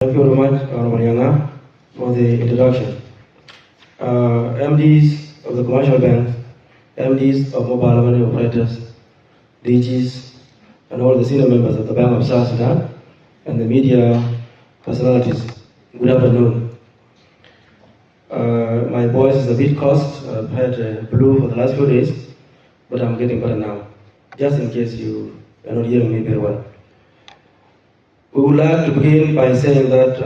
Thank you very much, Mariana, for the introduction. MDs of the commercial banks, MDs of mobile money operators, DGs, and all the senior members of the Bank of South Sudan, and the media personalities, good afternoon. My voice is a bit coarse. I've had flu for the last few days, but I'm getting better now, just in case you are not hearing me very well. We would like to begin by saying that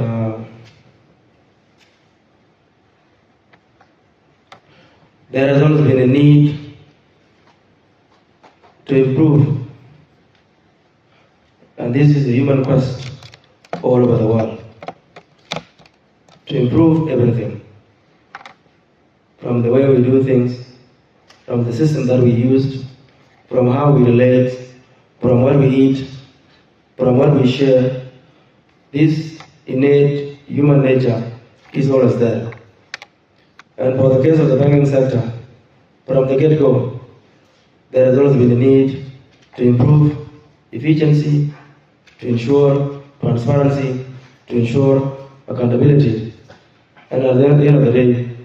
there has always been a need to improve, and this is a human quest all over the world, to improve everything, from the way we do things, from the system that we used, from how we relate, from what we eat, from what we share. This innate human nature is always there. And for the case of the banking sector, from the get-go, there has always been a need to improve efficiency, to ensure transparency, to ensure accountability, and at the end of the day,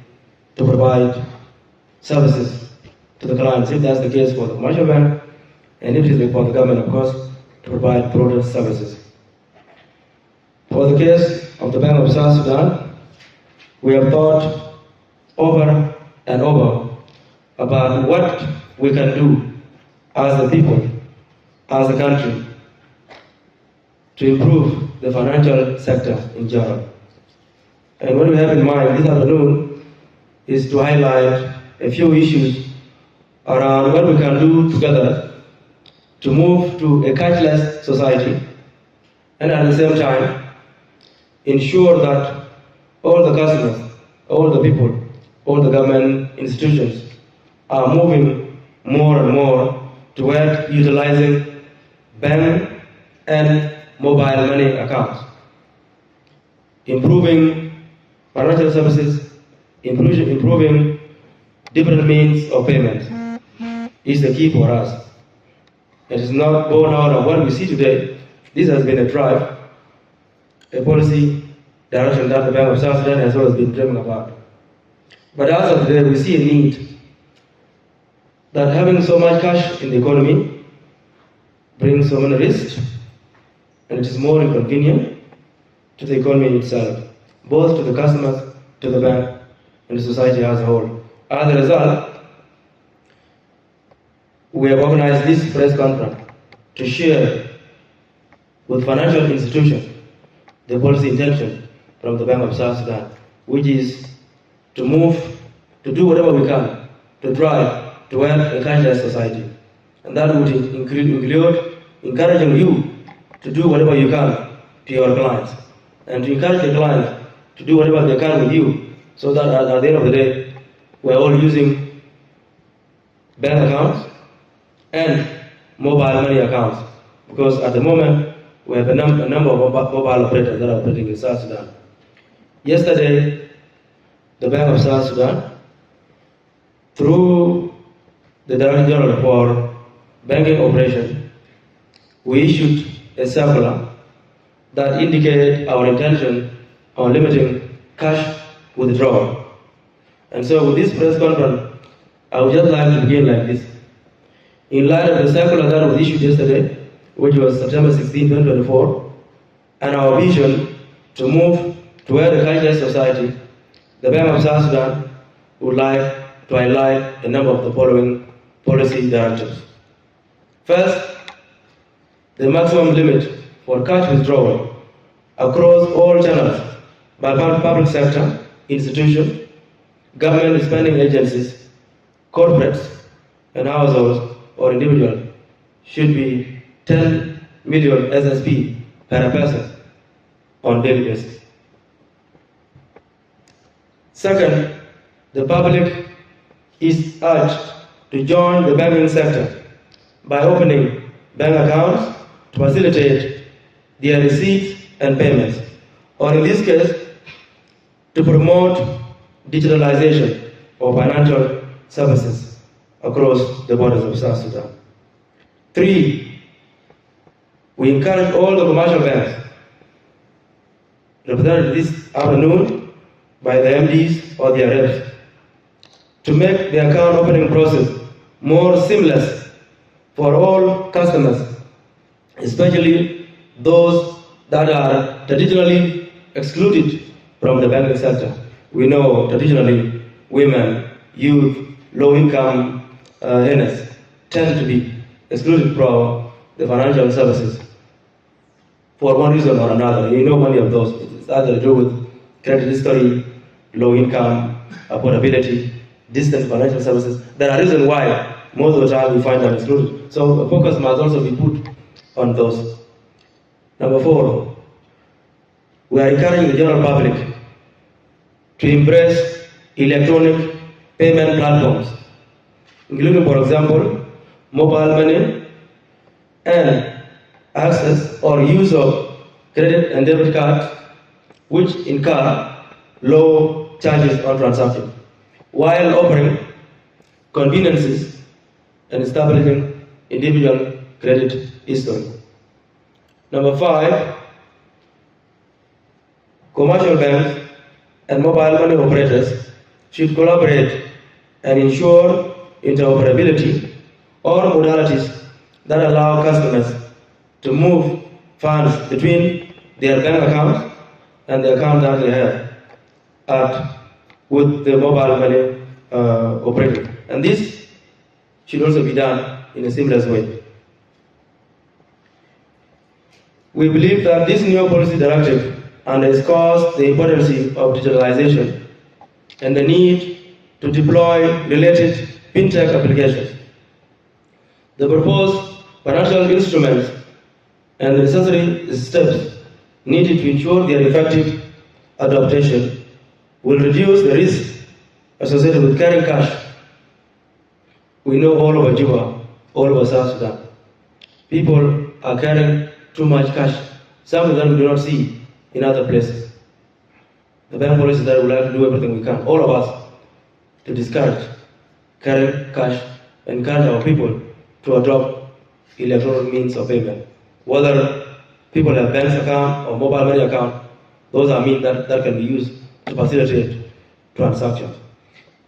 to provide services to the clients, if that's the case for the commercial bank, and if it is for the government, of course, to provide broader services. For the case of the Bank of South Sudan, we have thought over and over about what we can do as a people, as a country, to improve the financial sector in general. And what we have in mind this afternoon is to highlight a few issues around what we can do together to move to a cashless society, and at the same time ensure that all the customers, all the people, all the government institutions are moving more and more toward utilizing bank and mobile money accounts. Improving financial services, improving different means of payment is the key for us. It is not born out of what we see today. This has been a drive, a policy direction that the Bank of South Sudan has always been dreaming about. But as of today, we see a need that having so much cash in the economy brings so many risks, and it is more inconvenient to the economy itself, both to the customers, to the bank, and the society as a whole. As a result, we have organized this press conference to share with financial institutions the policy intention from the Bank of South Sudan, which is to move, to do whatever we can to drive toward a cashless society. And that would include encouraging you to do whatever you can to your clients, and to encourage the clients to do whatever they can with you, so that at the end of the day, we're all using bank accounts and mobile money accounts, because at the moment we have a number of mobile operators that are operating in South Sudan. Yesterday, the Bank of South Sudan, through the Director General for Banking Operation, we issued a circular that indicated our intention on limiting cash withdrawal. And so with this press conference, I would just like to begin like this. In light of the circular that was issued yesterday, which was September 16, 2024, and our vision to move toward a cashless society, the Bank of South Sudan would like to highlight a number of the following policy directives. First, the maximum limit for cash withdrawal across all channels by public sector, institutions, government spending agencies, corporates, and households or individuals should be 10 million SSP per person on daily basis. Second, the public is urged to join the banking sector by opening bank accounts to facilitate their receipts and payments, or in this case, to promote digitalization of financial services across the borders of South Sudan. 3, we encourage all the commercial banks represented this afternoon by the MDs or their reps, to make the account opening process more seamless for all customers, especially those that are traditionally excluded from the banking sector. We know traditionally women, youth, low-income earners tend to be excluded from the financial services for one reason or another. You know many of those. It's either to do with credit history, low income, affordability, distant financial services. There are reasons why most of the time we find them excluded. So a focus must also be put on those. Number 4, we are encouraging the general public to embrace electronic payment platforms, including, for example, mobile money and access or use of credit and debit cards, which incur low charges on transaction, while offering conveniences and establishing individual credit history. Number 5, commercial banks and mobile money operators should collaborate and ensure interoperability or modalities that allow customers to move funds between their bank accounts and the account that they have with the mobile money operator. And this should also be done in a seamless way. We believe that this new policy directive underscores the importance of digitalization and the need to deploy related fintech applications. The proposed financial instruments and the necessary steps needed to ensure their effective adaptation will reduce the risk associated with carrying cash. We know all over Juba, all over South Sudan, people are carrying too much cash. Some of them we do not see in other places. The bank policy that would like to do everything we can, all of us, to discourage carrying cash and encourage our people to adopt electronic means of payment. Whether people have bank account or mobile money account, those are means that can be used to facilitate transactions.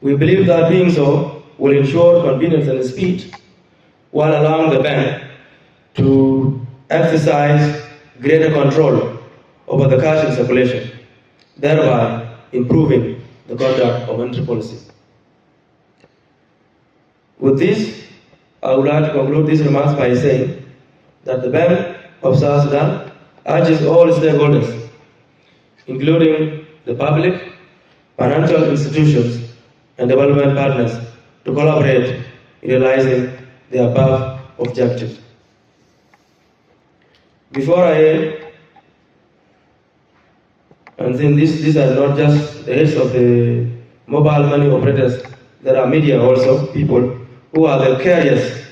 We believe that doing so will ensure convenience and speed while allowing the bank to exercise greater control over the cash in circulation, thereby improving the conduct of monetary policy. With this, I would like to conclude these remarks by saying that the Bank of South Sudan urges all stakeholders, including the public, financial institutions, and development partners, to collaborate in realizing the above objectives. Before I end, and then these are not just the heads of the mobile money operators, there are media also, people who are the carriers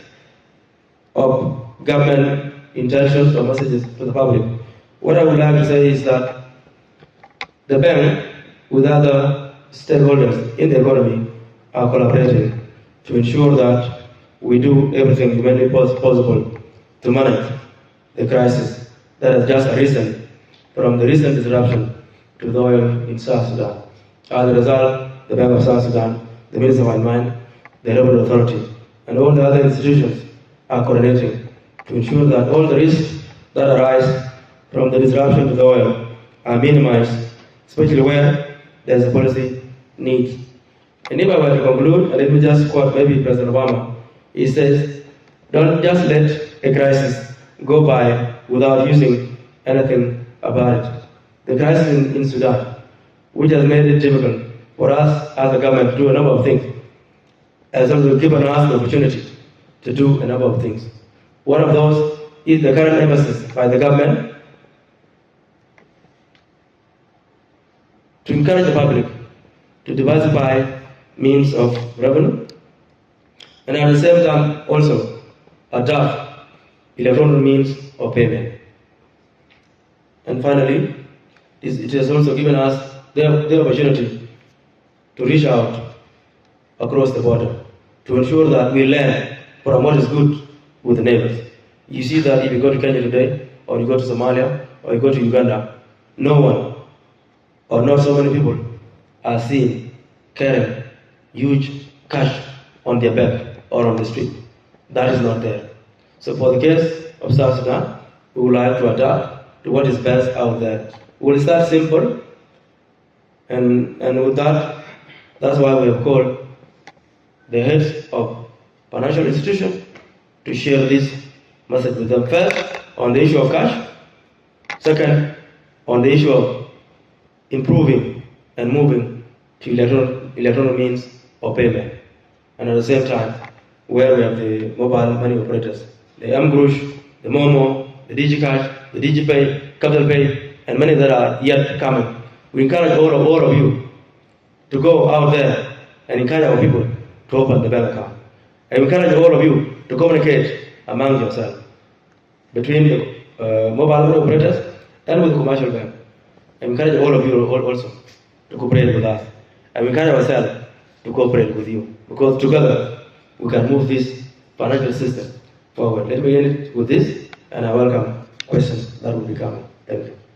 of government intentions or messages to the public. What I would like to say is that the bank, with other stakeholders in the economy, are collaborating to ensure that we do everything humanly possible to manage the crisis that has just arisen from the recent disruption to the oil in South Sudan. As a result, the Bank of South Sudan, the Minister of Mine, the Revenue Authority, and all the other institutions are coordinating to ensure that all the risks that arise from the disruption to the oil are minimized, especially where there's a policy need. And if I were to conclude, let me just quote maybe President Obama. He says, don't just let a crisis go by without using anything about it. The crisis in Sudan, which has made it difficult for us as a government to do a number of things, has also given us the opportunity to do a number of things. One of those is the current emphasis by the government to encourage the public to diversify means of revenue, and at the same time also adopt electronic means of payment. And finally, it has also given us the opportunity to reach out across the border to ensure that we learn from what is good with the neighbors. You see that if you go to Kenya today, or you go to Somalia, or you go to Uganda, no one or not so many people are seen carrying huge cash on their back or on the street. That is not there. So for the case of South Sudan, we would like to adapt to what is best out there. We will start simple, and with that, that's why we have called the heads of financial institutions to share this message with them. First, on the issue of cash. Second, on the issue of improving and moving to electronic means of payment. And at the same time, where we have the mobile money operators, the Mgrush, the Momo, the DigiCash, the DigiPay, Capital Pay, and many that are yet coming. We encourage all of you to go out there and encourage our people to open the bank account. And we encourage all of you to communicate among yourselves between the mobile money operators and with the commercial bank. And we encourage all of you also to cooperate with us. And we encourage ourselves to cooperate with you, because together we can move this financial system forward. Let me end it with this, and I welcome questions that will be coming. Thank you.